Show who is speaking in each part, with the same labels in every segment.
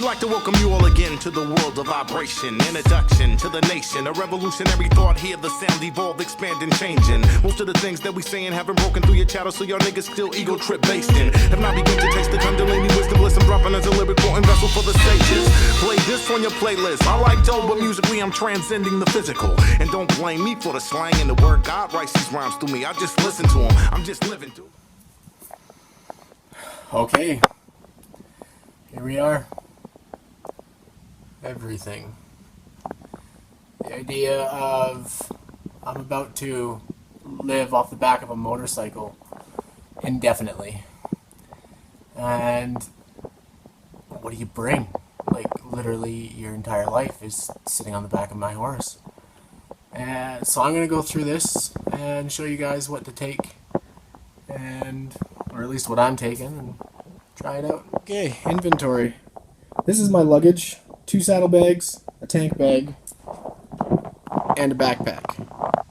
Speaker 1: like to welcome you all again to the world of vibration. Introduction to the nation, a revolutionary thought here. The sound evolved, expanding, changing. Most of the things that we saying haven't broken through your chatter, so y'all niggas still ego trip based in. Have not begun to taste the Kundalini wisdom. Listen, dropping as a lyrical vessel for the sages. Play this on your playlist. I like dope, but musically I'm transcending the physical. And don't blame me for the slang and the word. God writes these rhymes through me. I just listen to them. I'm just living through.
Speaker 2: Okay. Here we are. Everything. The idea of I'm about to live off the back of a motorcycle indefinitely. And what do you bring? Like, literally your entire life is sitting on the back of my horse. And so I'm going to go through this and show you guys what to take, and or at least what I'm taking, and try it out. Okay, inventory. This is my luggage. 2 saddlebags, a tank bag, and a backpack.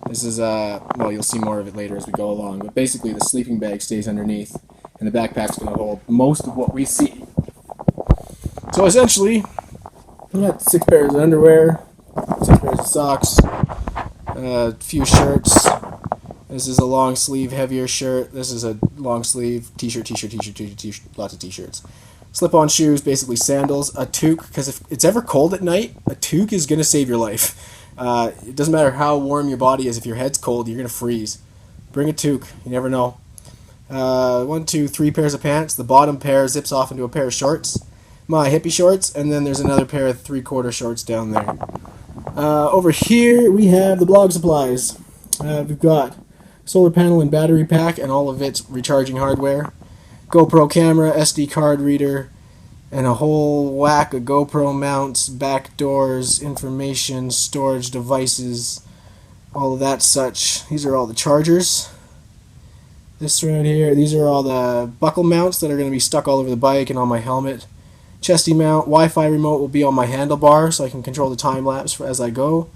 Speaker 2: This is, well, you'll see more of it later as we go along, but basically the sleeping bag stays underneath, and the backpack's going to hold most of what we see. So essentially, I got 6 pairs of underwear, 6 pairs of socks, a few shirts. This is a long sleeve, heavier shirt. This is a long sleeve t-shirt, lots of t-shirts. Slip-on shoes, basically sandals, a toque, because if it's ever cold at night, a toque is going to save your life. It doesn't matter how warm your body is, if your head's cold, you're going to freeze. Bring a toque, you never know. 1, 2, 3 pairs of pants. The bottom pair zips off into a pair of shorts. My hippie shorts, and then there's another pair of 3/4 shorts down there. Over here, we have the blog supplies. We've got solar panel and battery pack, and all of its recharging hardware. GoPro camera, SD card reader, and a whole whack of GoPro mounts, back doors, information, storage devices, all of that such. These are all the chargers. This right here, these are all the buckle mounts that are going to be stuck all over the bike and on my helmet. Chesty mount, Wi-Fi remote will be on my handlebar so I can control the time-lapse as I go.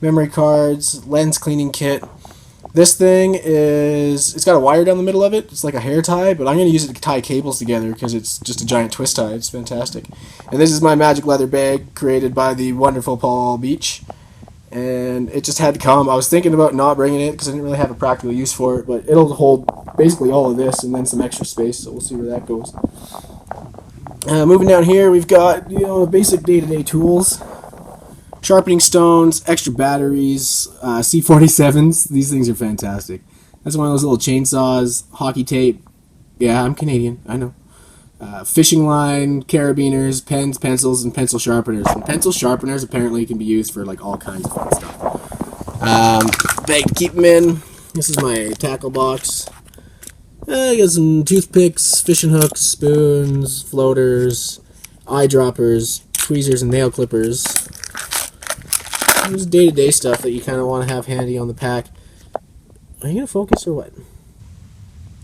Speaker 2: Memory cards, lens cleaning kit. This thing is, it's got a wire down the middle of it. It's like a hair tie, but I'm going to use it to tie cables together because it's just a giant twist tie. It's fantastic. And this is my magic leather bag created by the wonderful Paul Beach. And it just had to come. I was thinking about not bringing it because I didn't really have a practical use for it, but it'll hold basically all of this and then some extra space, so we'll see where that goes. Moving down here, we've got, basic day-to-day tools. Sharpening stones, extra batteries, C47s. These things are fantastic. That's one of those little chainsaws, hockey tape. Yeah, I'm Canadian, I know. Fishing line, carabiners, pens, pencils, and pencil sharpeners. And pencil sharpeners apparently can be used for like all kinds of fun stuff. Bag to keep them in. This is my tackle box. I got some toothpicks, fishing hooks, spoons, floaters, eyedroppers, tweezers, and nail clippers. There's day-to-day stuff that you kind of want to have handy on the pack. Are you going to focus or what?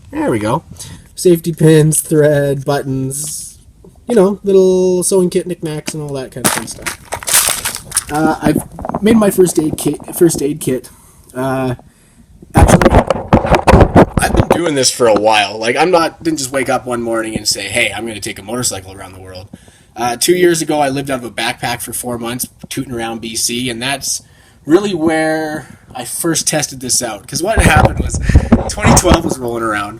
Speaker 2: There we go. Safety pins, thread, buttons, little sewing kit knickknacks and all that kind of fun stuff. I've made my first aid kit. Actually, I've been doing this for a while. Like, didn't just wake up one morning and say, hey, I'm going to take a motorcycle around the world. 2 years ago, I lived out of a backpack for 4 months, tooting around BC, and that's really where I first tested this out. Because what happened was 2012 was rolling around,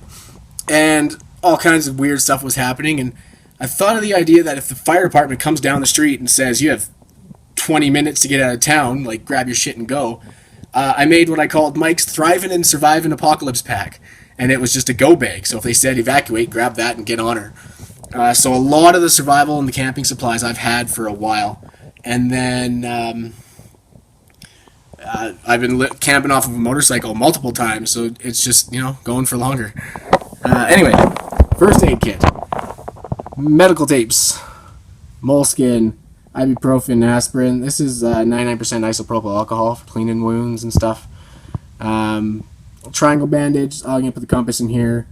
Speaker 2: and all kinds of weird stuff was happening, and I thought of the idea that if the fire department comes down the street and says, you have 20 minutes to get out of town, like, grab your shit and go, I made what I called Mike's Thriving and Surviving Apocalypse Pack, and it was just a go bag. So if they said evacuate, grab that and get on her. So a lot of the survival and the camping supplies I've had for a while. And then I've been camping off of a motorcycle multiple times, so it's just, going for longer. Anyway, first aid kit. Medical tapes. Moleskin. Ibuprofen, aspirin. This is 99% isopropyl alcohol for cleaning wounds and stuff. Triangle bandage. I'm going to put the compass in here.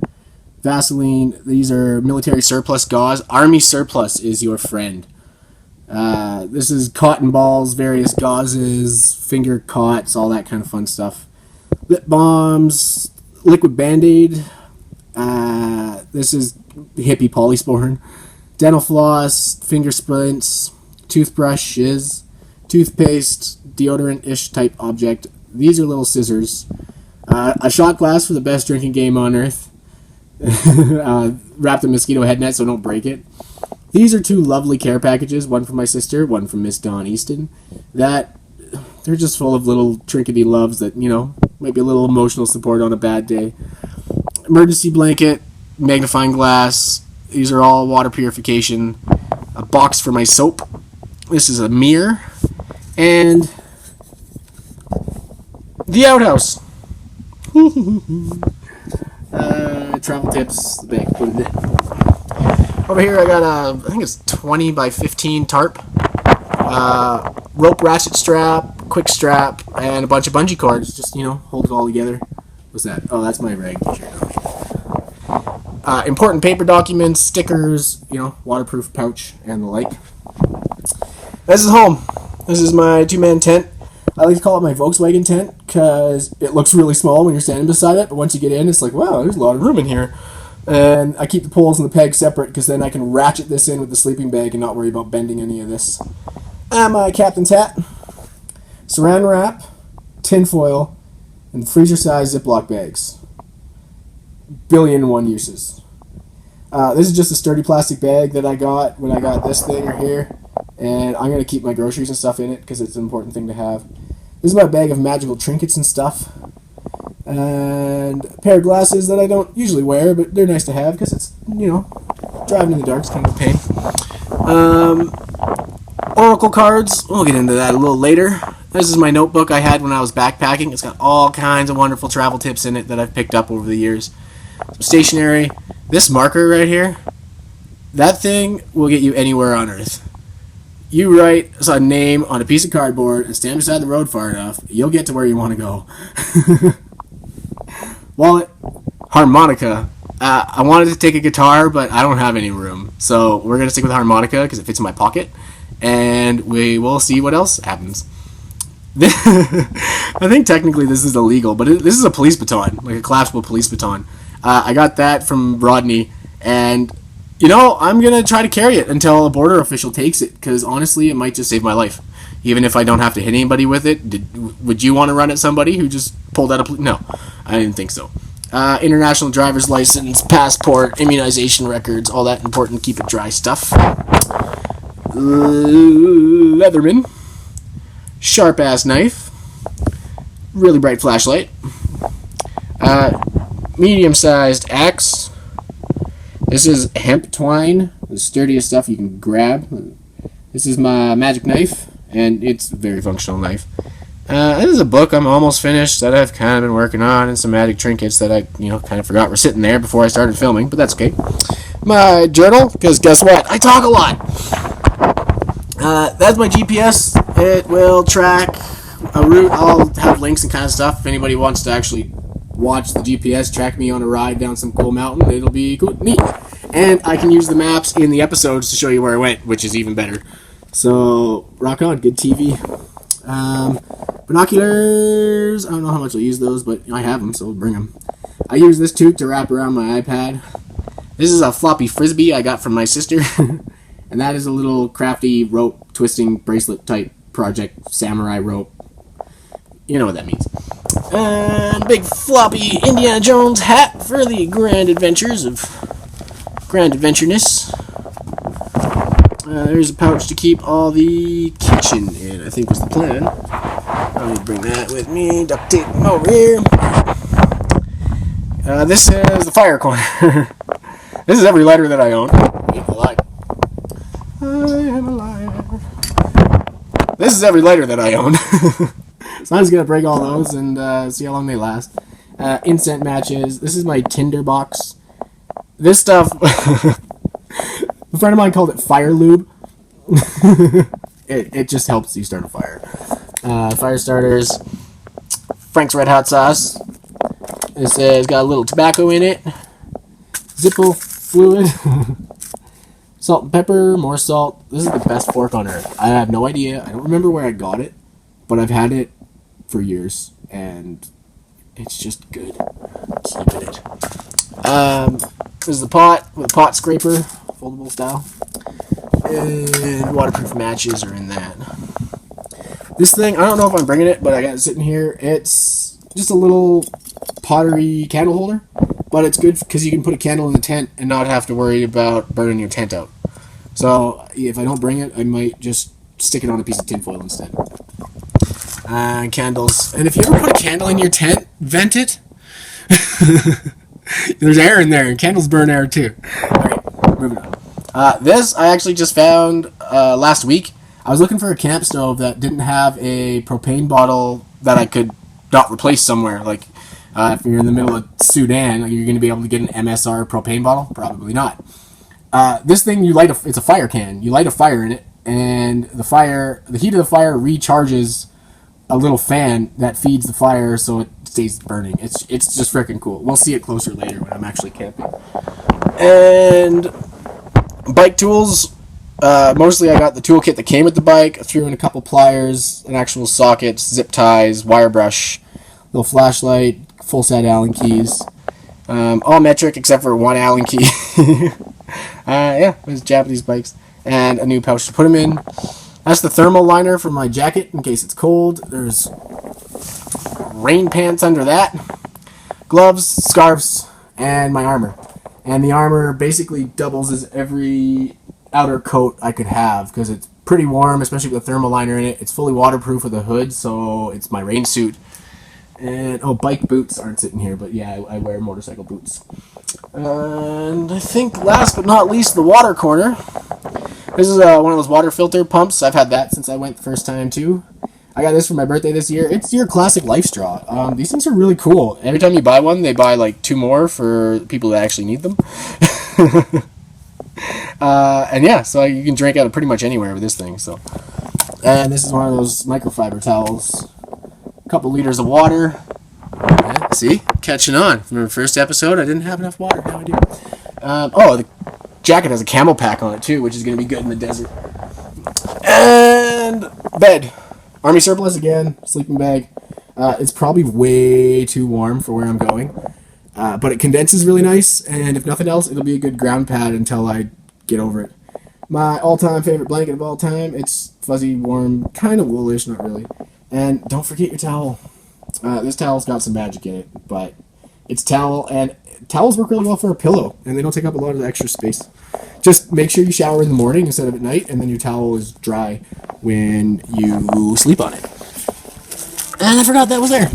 Speaker 2: Vaseline. These are military surplus gauze. Army surplus is your friend. This is cotton balls, various gauzes, finger cots, all that kind of fun stuff. Lip balms, liquid Band-Aid. This is hippie polysporin. dental floss, finger splints, toothbrushes, toothpaste, deodorant-ish type object. These are little scissors. A shot glass for the best drinking game on earth. Wrapped in mosquito head net so don't break it. These are 2 lovely care packages, one from my sister, one from Miss Dawn Easton. They're just full of little trinkety loves that, might be a little emotional support on a bad day. Emergency blanket, magnifying glass. These are all water purification. A box for my soap. This is a mirror. And the outhouse. Travel tips, the bag, put it in. Over here I got I think it's 20 by 15 tarp. Rope ratchet strap, quick strap, and a bunch of bungee cords. Just, hold it all together. What's that? Oh, that's my rag t-shirt. Important paper documents, stickers, waterproof pouch, and the like. This is home. This is my 2-man tent. I like to call it my Volkswagen tent because it looks really small when you're standing beside it, but once you get in, it's like, wow, there's a lot of room in here. And I keep the poles and the pegs separate because then I can ratchet this in with the sleeping bag and not worry about bending any of this. My captain's hat, saran wrap, tin foil, and freezer-sized Ziploc bags. 1,000,000,001 uses. This is just a sturdy plastic bag that I got when I got this thing right here, and I'm going to keep my groceries and stuff in it because it's an important thing to have. This is my bag of magical trinkets and stuff, and a pair of glasses that I don't usually wear, but they're nice to have because it's, driving in the dark is kind of a pain. Oracle cards, we'll get into that a little later. This is my notebook I had when I was backpacking. It's got all kinds of wonderful travel tips in it that I've picked up over the years. Some stationery. This marker right here, that thing will get you anywhere on Earth. You write a name on a piece of cardboard and stand beside the road far enough, you'll get to where you want to go. Wallet. Harmonica. I wanted to take a guitar, but I don't have any room. So we're going to stick with harmonica because it fits in my pocket. And we will see what else happens. I think technically this is illegal, but this is a police baton, like a collapsible police baton. I got that from Rodney, and I'm gonna try to carry it until a border official takes it, because honestly, it might just save my life, even if I don't have to hit anybody with it. Would you want to run at somebody who just pulled out a? No, I didn't think so. International driver's license, passport, immunization records, all that important keep it dry stuff. Leatherman, sharp ass knife, really bright flashlight, medium sized axe. This is hemp twine, the sturdiest stuff you can grab. This is my magic knife, and it's a very functional knife. This is a book I'm almost finished that I've kind of been working on, and some magic trinkets that I kind of forgot were sitting there before I started filming, but that's okay. My journal, because guess what? I talk a lot. That's my GPS. It will track a route. I'll have links and kind of stuff. If anybody wants to actually watch the GPS track me on a ride down some cool mountain, it'll be cool, neat. And I can use the maps in the episodes to show you where I went, which is even better. So, rock on. Good TV. Binoculars. I don't know how much I'll use those, but I have them, so I'll bring them. I use this toque to wrap around my iPad. This is a floppy frisbee I got from my sister. And that is a little crafty rope twisting bracelet type project, samurai rope. You know what that means. And big floppy Indiana Jones hat for the grand adventures of grand adventureness. There's a pouch to keep all the kitchen in, I think was the plan. Let me bring that with me, duct tape over here. This is the fire corner. This is every lighter that I own. I am alive. This is every lighter that I own. So I'm just going to break all those and see how long they last. Incense matches. This is my tinder box. This stuff, a friend of mine called it fire lube. It just helps you start a fire. Fire starters. Frank's Red Hot sauce. This has got a little tobacco in it. Zippo fluid. Salt and pepper, more salt. This is the best fork on earth. I have no idea. I don't remember where I got it, but I've had it for years, and it's just good. Keeping it. This is the pot with a pot scraper, foldable style. And waterproof matches are in that. This thing, I don't know if I'm bringing it, but I got it sitting here. It's just a little pottery candle holder, but it's good because you can put a candle in the tent and not have to worry about burning your tent out. So if I don't bring it, I might just stick it on a piece of tinfoil instead. Candles. And if you ever put a candle in your tent, vent it. There's air in there, and candles burn air too. Alright, moving on. This I actually just found last week. I was looking for a camp stove that didn't have a propane bottle that I could not replace somewhere. Like, if you're in the middle of Sudan, you're going to be able to get an MSR propane bottle? Probably not. This thing, it's a fire can. You light a fire in it, and the heat of the fire recharges a little fan that feeds the fire so it stays burning. It's just freaking cool. We'll see it closer later when I'm actually camping. And bike tools. Mostly I got the toolkit that came with the bike. I threw in a couple pliers, an actual socket, zip ties, wire brush, little flashlight, full set Allen keys. All metric except for one Allen key. Yeah, it was Japanese bikes. And a new pouch to put them in. That's the thermal liner for my jacket in case it's cold. There's rain pants under that. Gloves, scarves, and my armor. And the armor basically doubles as every outer coat I could have because it's pretty warm, especially with the thermal liner in it. It's fully waterproof with a hood, so it's my rain suit. And bike boots aren't sitting here, but yeah, I wear motorcycle boots. And I think last but not least, the water corner. This is one of those water filter pumps. I've had that since I went the first time too. I got this for my birthday this year. It's your classic life straw. These things are really cool. Every time you buy one, they buy like 2 more for people that actually need them. And yeah, so you can drink out of pretty much anywhere with this thing. So, and this is one of those microfiber towels. A couple liters of water. Yeah, see, catching on. From the first episode, I didn't have enough water. Now I do. The jacket has a camel pack on it too, which is going to be good in the desert. And bed. Army surplus again. Sleeping bag. It's probably way too warm for where I'm going. But it condenses really nice, and if nothing else, it'll be a good ground pad until I get over it. My all-time favorite blanket of all time, it's fuzzy, warm, kind of woolish, not really. And don't forget your towel. This towel's got some magic in it, but it's towel, and towels work really well for a pillow, and they don't take up a lot of the extra space. Just make sure you shower in the morning instead of at night, and then your towel is dry when you sleep on it. And I forgot that was there.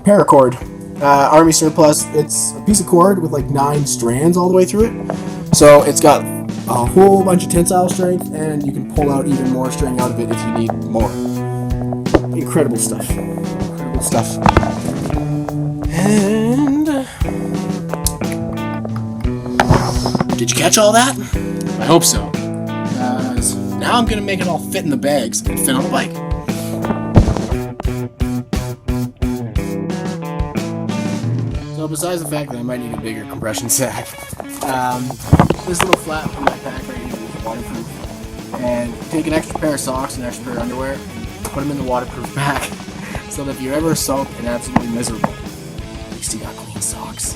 Speaker 2: Paracord. Army surplus. It's a piece of cord with like 9 strands all the way through it. So it's got a whole bunch of tensile strength, and you can pull out even more string out of it if you need more. Incredible stuff. Incredible stuff. And did you catch all that? I hope so. Now I'm gonna make it all fit in the bags and fit on the bike. So besides the fact that I might need a bigger compression sack, this little flap from my pack right here is waterproof. And take an extra pair of socks and an extra pair of underwear, put them in the waterproof bag, so that if you're ever soaked and absolutely miserable, at least you got clean socks.